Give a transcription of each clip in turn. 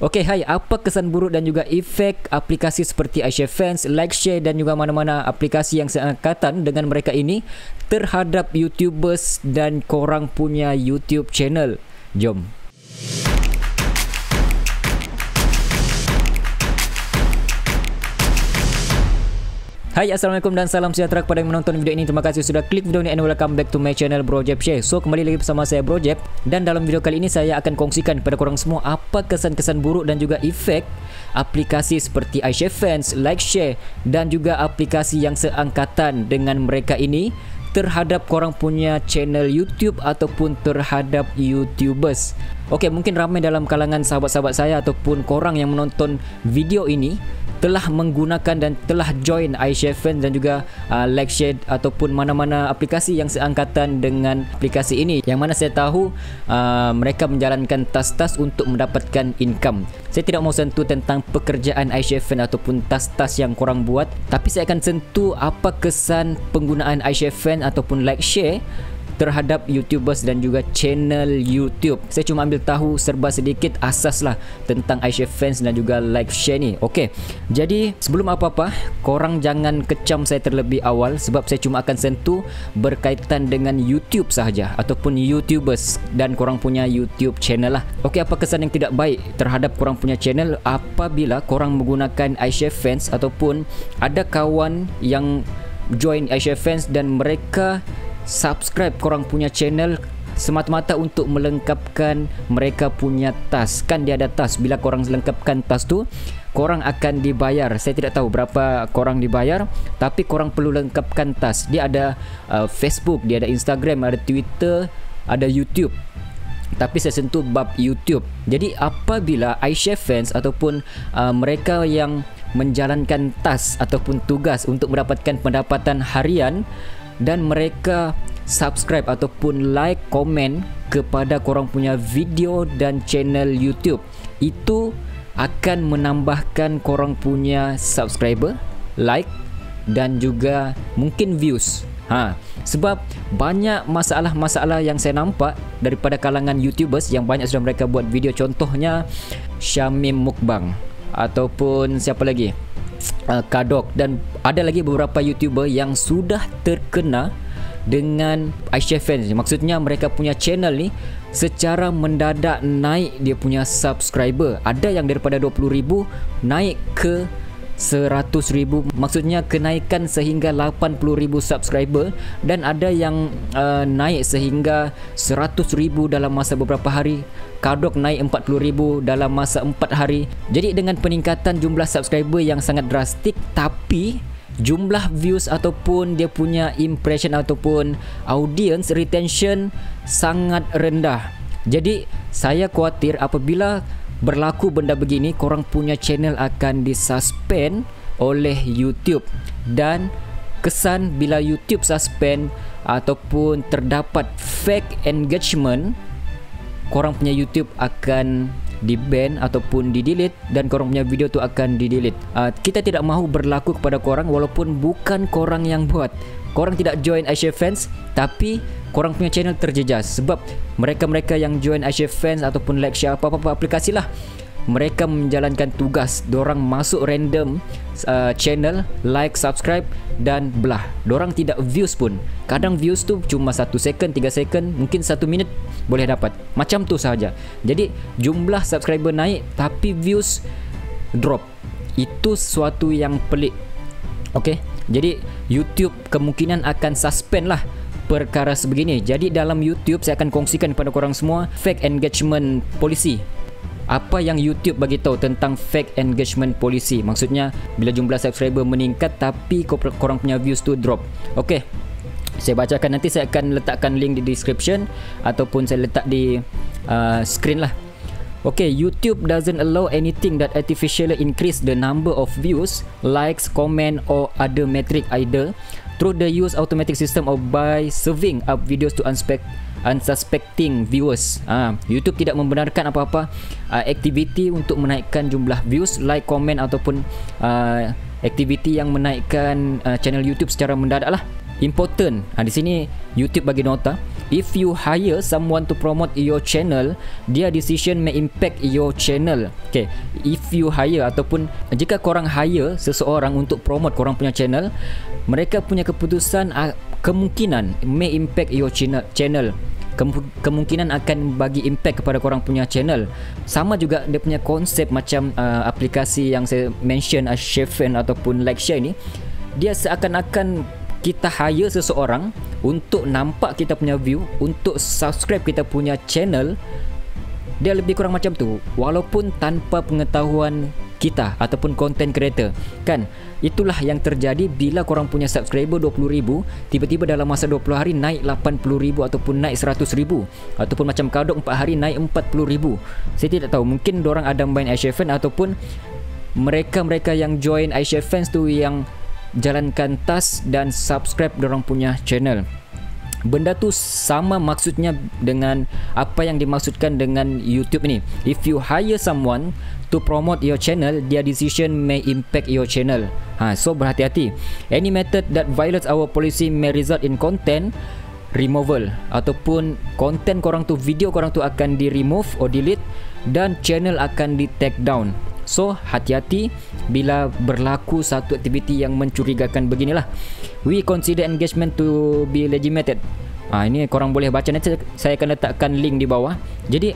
Okey, hai, apa kesan buruk dan juga efek aplikasi seperti iShare Fans, LikeShare dan juga mana-mana aplikasi yang seangkatan dengan mereka ini terhadap YouTubers dan korang punya YouTube channel? Jom. Hai, Assalamualaikum dan salam sejahtera kepada yang menonton video ini. Terima kasih sudah klik video ini and welcome back to my channel Bro Jeb Share. So, kembali lagi bersama saya Bro Jeb, dan dalam video kali ini saya akan kongsikan kepada korang semua apa kesan-kesan buruk dan juga efek aplikasi seperti iShare Fans, LikeShare dan juga aplikasi yang seangkatan dengan mereka ini terhadap korang punya channel YouTube ataupun terhadap YouTubers. Okey, mungkin ramai dalam kalangan sahabat-sahabat saya ataupun korang yang menonton video ini telah menggunakan dan telah join iShare Fans dan juga LikeShare ataupun mana-mana aplikasi yang seangkatan dengan aplikasi ini, yang mana saya tahu mereka menjalankan tas-tas untuk mendapatkan income. Saya tidak mau sentuh tentang pekerjaan iShare Fans ataupun tas-tas yang korang buat, tapi saya akan sentuh apa kesan penggunaan iShare Fans ataupun LikeShare terhadap YouTubers dan juga channel YouTube. Saya cuma ambil tahu serba sedikit asas lah tentang iShare Fans dan juga LikeShare ni. Okey, jadi sebelum apa-apa, korang jangan kecam saya terlebih awal sebab saya cuma akan sentuh berkaitan dengan YouTube sahaja ataupun YouTubers dan korang punya YouTube channel lah. Okey, apa kesan yang tidak baik terhadap korang punya channel apabila korang menggunakan iShare Fans ataupun ada kawan yang join iShare Fans dan mereka subscribe korang punya channel semata-mata untuk melengkapkan mereka punya task. Kan dia ada task, bila korang lengkapkan task tu korang akan dibayar. Saya tidak tahu berapa korang dibayar, tapi korang perlu lengkapkan task. Dia ada Facebook, dia ada Instagram, ada Twitter, ada YouTube. Tapi saya sentuh bab YouTube. Jadi apabila iShare Fans ataupun mereka yang menjalankan task ataupun tugas untuk mendapatkan pendapatan harian dan mereka subscribe ataupun like, komen kepada korang punya video dan channel YouTube, itu akan menambahkan korang punya subscriber, like dan juga mungkin views. Sebab banyak masalah-masalah yang saya nampak daripada kalangan YouTubers yang banyak sudah mereka buat video, contohnya Syamim Mukbang ataupun siapa lagi, Kadok, dan ada lagi beberapa YouTuber yang sudah terkena dengan iShare Fans. Maksudnya mereka punya channel ni secara mendadak naik dia punya subscriber. Ada yang daripada 20,000 naik ke 100,000, maksudnya kenaikan sehingga 80,000 subscriber, dan ada yang naik sehingga 100,000 dalam masa beberapa hari. Kadok naik 40,000 dalam masa 4 hari. Jadi dengan peningkatan jumlah subscriber yang sangat drastik, tapi jumlah views ataupun dia punya impression ataupun audience retention sangat rendah. Jadi saya khawatir apabila berlaku benda begini, korang punya channel akan disuspend oleh YouTube. Dan kesan bila YouTube suspend ataupun terdapat fake engagement, korang punya YouTube akan di-ban ataupun di-delete dan korang punya video tu akan di-delete. Kita tidak mahu berlaku kepada korang walaupun bukan korang yang buat. Korang tidak join iShare Fans tapi korang punya channel terjejas sebab mereka-mereka yang join iShare Fans ataupun LikeShare apa-apa aplikasi lah, mereka menjalankan tugas. Dorang masuk random channel, like, subscribe dan belah. Dorang tidak views pun. Kadang views tu cuma 1 second, 3 second, mungkin 1 minit boleh dapat. Macam tu sahaja. Jadi jumlah subscriber naik tapi views drop. Itu sesuatu yang pelik. Okey, jadi YouTube kemungkinan akan suspend lah perkara sebegini. Jadi dalam YouTube saya akan kongsikan kepada korang semua fake engagement policy. Apa yang YouTube bagi tahu tentang fake engagement policy? Maksudnya bila jumlah subscriber meningkat tapi korang punya views tu drop. Okey, saya bacakan, nanti saya akan letakkan link di description ataupun saya letak di screen lah. Okay, YouTube doesn't allow anything that artificially increase the number of views, likes, comment or other metric either through the use automatic system or by serving up videos to unsuspecting viewers. YouTube tidak membenarkan apa-apa aktiviti untuk menaikkan jumlah views, like, komen ataupun aktiviti yang menaikkan channel YouTube secara mendadak lah. Important. Di sini YouTube bagi nota, if you hire someone to promote your channel, their decision may impact your channel. Okay, if you hire ataupun jika korang hire seseorang untuk promote korang punya channel, mereka punya keputusan kemungkinan may impact your channel. Kemungkinan akan bagi impact kepada korang punya channel. Sama juga dia punya konsep macam aplikasi yang saya mention, ShareFan ataupun LikeShare ni, dia seakan-akan kita hire seseorang untuk nampak kita punya view, untuk subscribe kita punya channel. Dia lebih kurang macam tu, walaupun tanpa pengetahuan kita ataupun content creator kan. Itulah yang terjadi bila korang punya subscriber 20,000, tiba-tiba dalam masa 20 hari naik 80,000 ataupun naik 100,000, ataupun macam Kadok 4 hari naik 40,000. Saya tidak tahu, mungkin dorang ada main iShareFan ataupun mereka-mereka yang join iShareFan tu yang jalankan task dan subscribe dorang punya channel. Benda tu sama maksudnya dengan apa yang dimaksudkan dengan YouTube ini. If you hire someone to promote your channel, their decision may impact your channel. So berhati-hati. Any method that violates our policy may result in content removal, ataupun konten korang tu, video korang tu akan di remove or delete dan channel akan di take down. So hati-hati bila berlaku satu aktiviti yang mencurigakan beginilah. We consider engagement to be legitimate. Ini korang boleh baca, nanti saya akan letakkan link di bawah. Jadi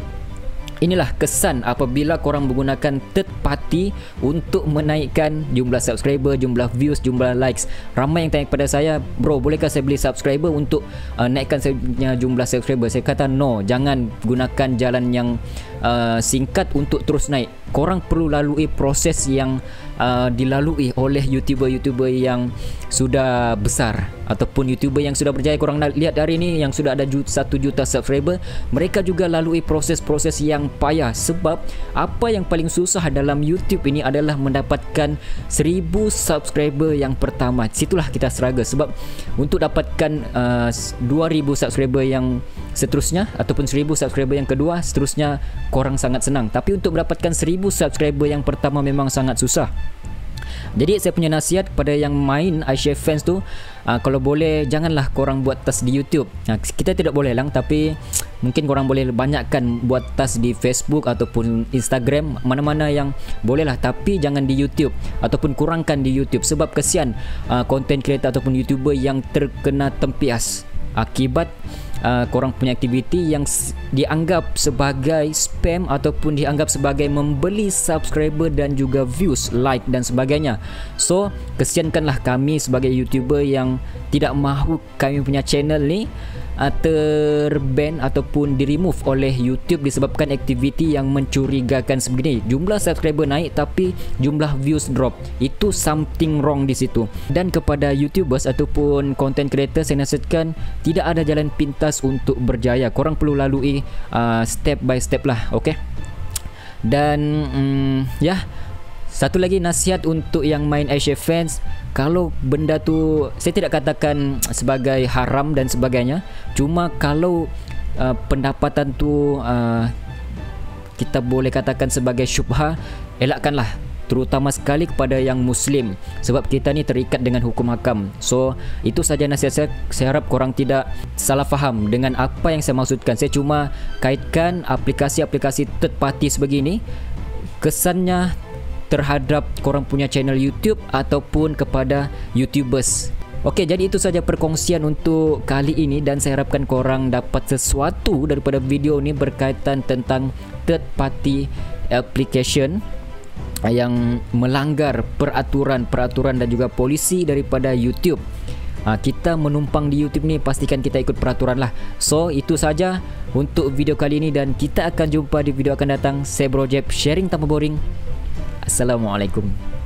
inilah kesan apabila korang menggunakan third party untuk menaikkan jumlah subscriber, jumlah views, jumlah likes. Ramai yang tanya kepada saya, bro, bolehkah saya beli subscriber untuk naikkan saya punya jumlah subscriber? Saya kata no, jangan gunakan jalan yang singkat untuk terus naik. Korang perlu lalui proses yang dilalui oleh YouTuber-YouTuber yang sudah besar ataupun YouTuber yang sudah berjaya. Korang lihat hari ini yang sudah ada 1 juta subscriber, mereka juga lalui proses-proses yang payah. Sebab apa yang paling susah dalam YouTube ini adalah mendapatkan 1000 subscriber yang pertama. Situlah kita struggle. Sebab untuk dapatkan 2000 subscriber yang seterusnya ataupun 1000 subscriber yang kedua seterusnya, korang sangat senang. Tapi untuk mendapatkan 1000 subscriber yang pertama memang sangat susah. Jadi saya punya nasihat kepada yang main iShareFan tu, kalau boleh janganlah korang buat task di YouTube. Kita tidak boleh lang, tapi mungkin korang boleh banyakkan buat task di Facebook ataupun Instagram, mana-mana yang bolehlah, tapi jangan di YouTube ataupun kurangkan di YouTube. Sebab kesian content creator ataupun YouTuber yang terkena tempias akibat korang punya aktiviti yang dianggap sebagai spam ataupun dianggap sebagai membeli subscriber dan juga views, like dan sebagainya. So kesiankanlah kami sebagai YouTuber yang tidak mahu kami punya channel ni terban ataupun di-remove oleh YouTube disebabkan aktiviti yang mencurigakan sebegini. Jumlah subscriber naik tapi jumlah views drop. Itu something wrong di situ. Dan kepada YouTubers ataupun content creator, saya nasihatkan tidak ada jalan pintas untuk berjaya. Korang perlu lalui step by step lah, okay? Dan satu lagi nasihat untuk yang main iShareFan, kalau benda tu saya tidak katakan sebagai haram dan sebagainya, cuma kalau pendapatan tu kita boleh katakan sebagai syubha, elakkanlah, terutama sekali kepada yang Muslim, sebab kita ni terikat dengan hukum hakam. So itu saja nasihat saya. Saya harap korang tidak salah faham dengan apa yang saya maksudkan. Saya cuma kaitkan aplikasi-aplikasi third party sebegini, kesannya terhadap korang punya channel YouTube ataupun kepada YouTubers. Okey, jadi itu saja perkongsian untuk kali ini dan saya harapkan korang dapat sesuatu daripada video ni berkaitan tentang third party application yang melanggar peraturan dan juga polisi daripada YouTube. Kita menumpang di YouTube ni, pastikan kita ikut peraturan lah. So itu saja untuk video kali ini dan kita akan jumpa di video akan datang. Saya Bro Jeb, sharing tanpa boring. Assalamualaikum.